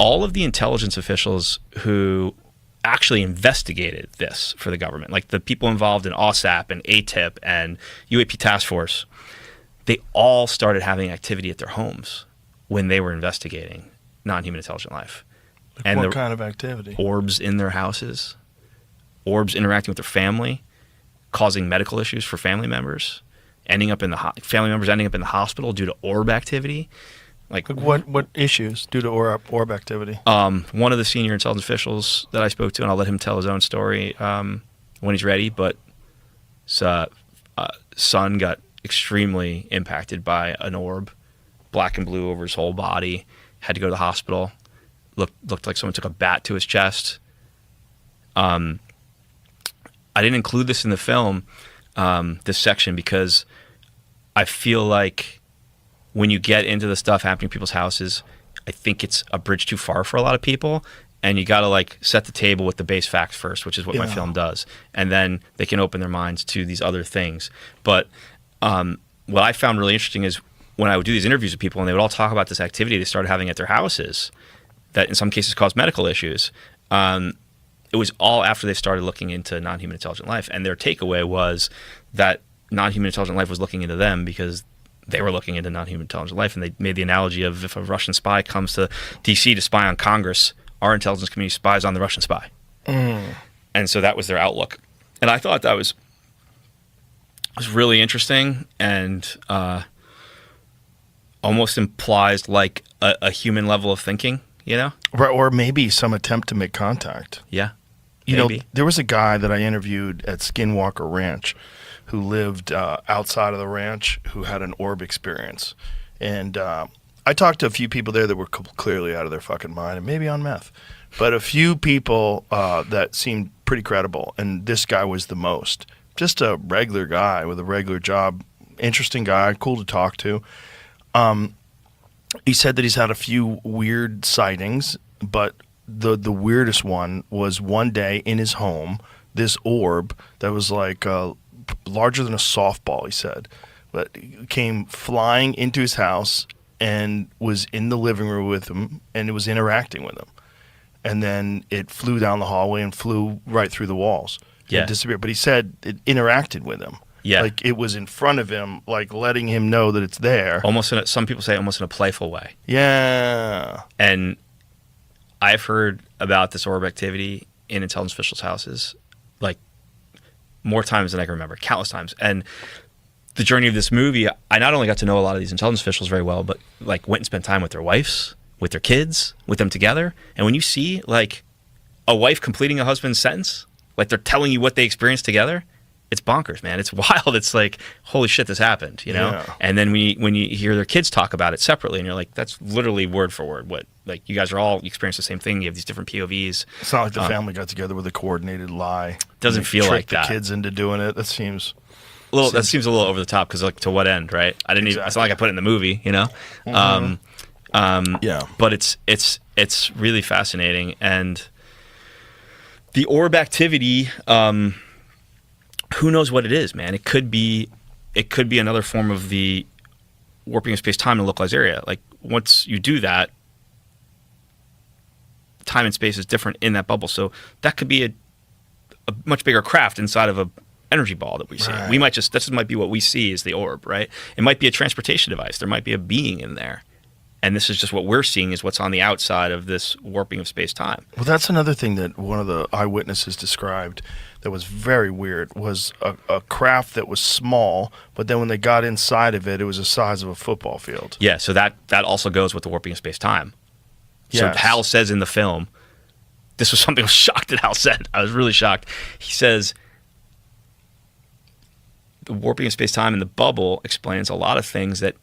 all of the intelligence officials who actually investigated this for the government, like the people involved in OSAP and AATIP and UAP Task Force, they all started having activity at their homes when they were investigating non-human intelligent life. Like and what kind of activity? Orbs in their houses, orbs interacting with their family, causing medical issues for family members, family members ending up in the hospital due to orb activity. Like what issues due to orb activity? One of the senior intelligence officials that I spoke to, and I'll let him tell his own story when he's ready, but son got extremely impacted by an orb, black and blue over his whole body, had to go to the hospital, looked like someone took a bat to his chest. I didn't include this in the film, this section, because I feel like when you get into the stuff happening in people's houses, I think it's a bridge too far for a lot of people, and you got to like set the table with the base facts first, which is what my film does, and then they can open their minds to these other things. But what I found really interesting is when I would do these interviews with people and they would all talk about this activity they started having at their houses that in some cases caused medical issues. It was all after they started looking into non-human intelligent life, and their takeaway was that non-human intelligent life was looking into them because they were looking into non-human intelligent life. And they made the analogy of if a Russian spy comes to DC to spy on Congress, our intelligence community spies on the Russian spy. And so that was their outlook. And I thought that was really interesting, and almost implies like a human level of thinking, you know? Right, or maybe some attempt to make contact. Yeah. You know, there was a guy that I interviewed at Skinwalker Ranch who lived outside of the ranch who had an orb experience. And I talked to a few people there that were clearly out of their fucking mind and maybe on meth. But a few people that seemed pretty credible, and this guy was the most. Just a regular guy with a regular job, interesting guy, cool to talk to. He said that he's had a few weird sightings, but the weirdest one was one day in his home, this orb that was like larger than a softball, he said, but came flying into his house and was in the living room with him, and it was interacting with him. And then it flew down the hallway and flew right through the walls. Yeah. And disappeared. But he said it interacted with him. Yeah. Like it was in front of him, like letting him know that it's there. Almost some people say almost in a playful way. Yeah. And I've heard about this orb activity in intelligence officials' houses like more times than I can remember, countless times. And the journey of this movie, I not only got to know a lot of these intelligence officials very well, but like went and spent time with their wives, with their kids, with them together. And when you see like a wife completing a husband's sentence, like they're telling you what they experienced together, it's bonkers, man. It's wild. It's like, holy shit, this happened, you know? Yeah. And then when you hear their kids talk about it separately, and you're like, that's literally word for word what, like, you guys are all experiencing the same thing. You have these different POVs. It's not like the family got together with a coordinated lie. Doesn't feel like that. Trick the kids into doing it. That seems that seems a little over the top, because like to what end, right? I didn't even. It's not like I put it in the movie, you know. Mm-hmm. Yeah. But it's really fascinating, and the orb activity. Who knows what it is, man? It could be another form of the warping of space-time in a localized area. Like once you do that, time and space is different in that bubble. So that could be a much bigger craft inside of a energy ball that we see. Right. We might this might be what we see as the orb, right? It might be a transportation device. There might be a being in there. And this is just what we're seeing is what's on the outside of this warping of space-time. Well, that's another thing that one of the eyewitnesses described that was very weird, was a craft that was small, but then when they got inside of it, it was the size of a football field. Yeah, so that also goes with the warping of space-time. So Yes. Hal says in the film, this was something I was shocked that Hal said. I was really shocked. He says, the warping of space-time in the bubble explains a lot of things that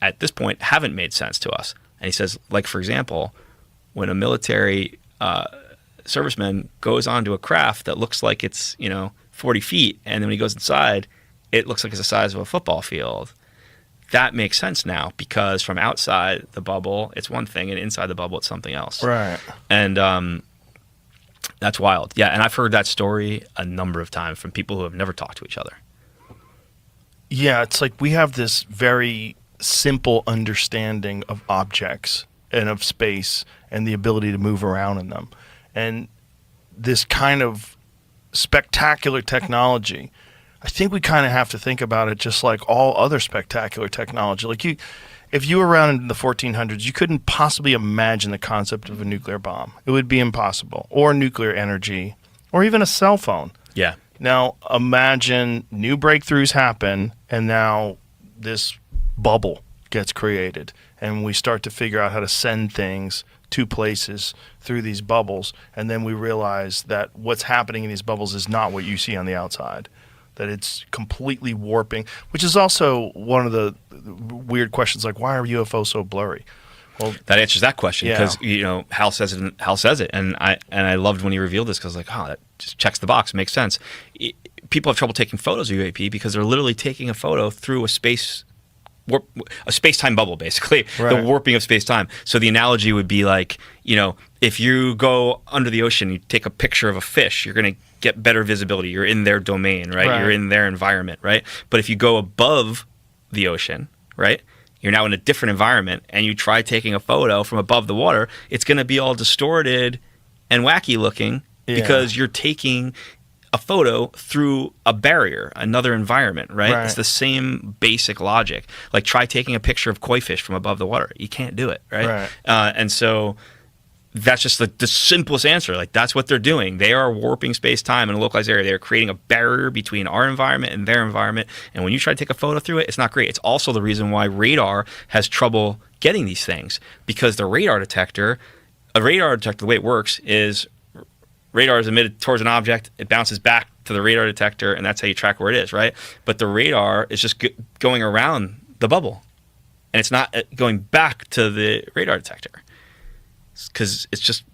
at this point haven't made sense to us. And he says, like, for example, when a military serviceman goes onto a craft that looks like it's, 40 feet, and then when he goes inside, it looks like it's the size of a football field. That makes sense now, because from outside the bubble, it's one thing, and inside the bubble, it's something else. Right. And that's wild. Yeah, and I've heard that story a number of times from people who have never talked to each other. Yeah, it's like we have this very simple understanding of objects and of space and the ability to move around in them. And this kind of spectacular technology, I think we kind of have to think about it just like all other spectacular technology. Like if you were around in the 1400s, you couldn't possibly imagine the concept of a nuclear bomb. It would be impossible. Or nuclear energy, or even a cell phone. Yeah. Now imagine new breakthroughs happen, and now this bubble gets created, and we start to figure out how to send things to places through these bubbles, and then we realize that what's happening in these bubbles is not what you see on the outside, that it's completely warping, which is also one of the weird questions, like why are UFOs so blurry? Well, that answers that question, because yeah. Hal says it, and I loved when he revealed this, because like, oh, that just checks the box, makes sense. People have trouble taking photos of UAP because they're literally taking a photo through a space-time bubble, basically, right. The warping of space-time. So the analogy would be like, if you go under the ocean, you take a picture of a fish, you're going to get better visibility. You're in their domain, right? You're in their environment, right? But if you go above the ocean, right, you're now in a different environment, and you try taking a photo from above the water, it's going to be all distorted and wacky looking, because you're taking a photo through a barrier, another environment, right? It's the same basic logic. Like, try taking a picture of koi fish from above the water. You can't do it, right? And so that's just the simplest answer. Like, that's what they're doing. They are warping space-time in a localized area. They're creating a barrier between our environment and their environment. And when you try to take a photo through it, it's not great. It's also the reason why radar has trouble getting these things, because the radar detector, the way it works is radar is emitted towards an object, it bounces back to the radar detector, and that's how you track where it is, right? But the radar is just going around the bubble, and it's not going back to the radar detector, because it's just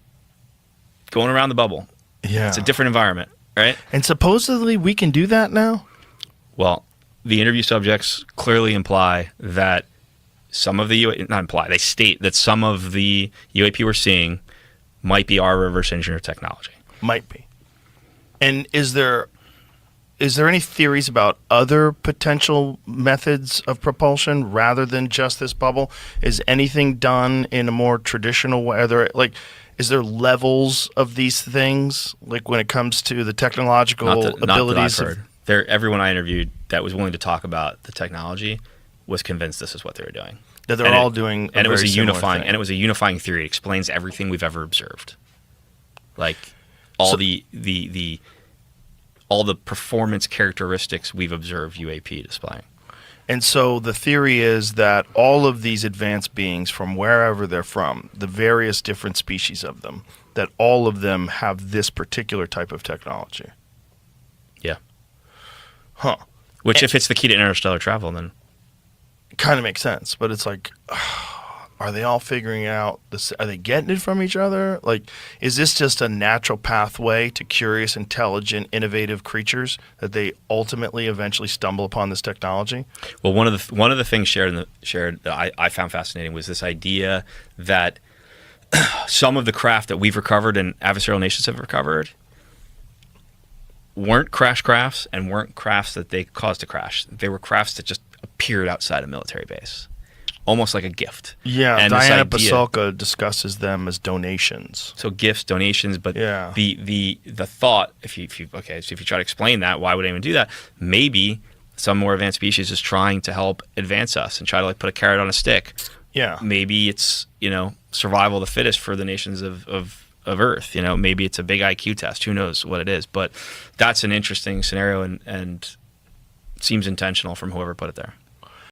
going around the bubble. Yeah. It's a different environment, right? And supposedly we can do that now? Well, the interview subjects clearly imply that some of the they state that some of the UAP we're seeing might be our reverse engineer technology. Might be. And is there any theories about other potential methods of propulsion rather than just this bubble? Is anything done in a more traditional way? Is there levels of these things, like when it comes to the technological abilities? Not that I've heard. Everyone I interviewed that was willing to talk about the technology was convinced this is what they were doing. That they're all doing a very similar thing. And it was a unifying theory. It explains everything we've ever observed. Like all the performance characteristics we've observed UAP displaying. And so the theory is that all of these advanced beings, from wherever they're from, the various different species of them, that all of them have this particular type of technology. Yeah. Huh. Which, if it's the key to interstellar travel, then kind of makes sense. But it's like, are they all figuring out this? Are they getting it from each other? Like, is this just a natural pathway to curious, intelligent, innovative creatures that they ultimately, eventually stumble upon this technology? Well, one of the things shared that I found fascinating was this idea that some of the craft that we've recovered and adversarial nations have recovered weren't crash crafts and weren't crafts that they caused to crash. They were crafts that just appeared outside a military base. Almost like a gift. Yeah, and Diana Pasulka discusses them as donations. So gifts, donations, but the thought, if you try to explain that, why would anyone do that? Maybe some more advanced species is trying to help advance us and try to put a carrot on a stick. Yeah. Maybe it's survival of the fittest for the nations of Earth. Maybe it's a big IQ test. Who knows what it is? But that's an interesting scenario and seems intentional from whoever put it there.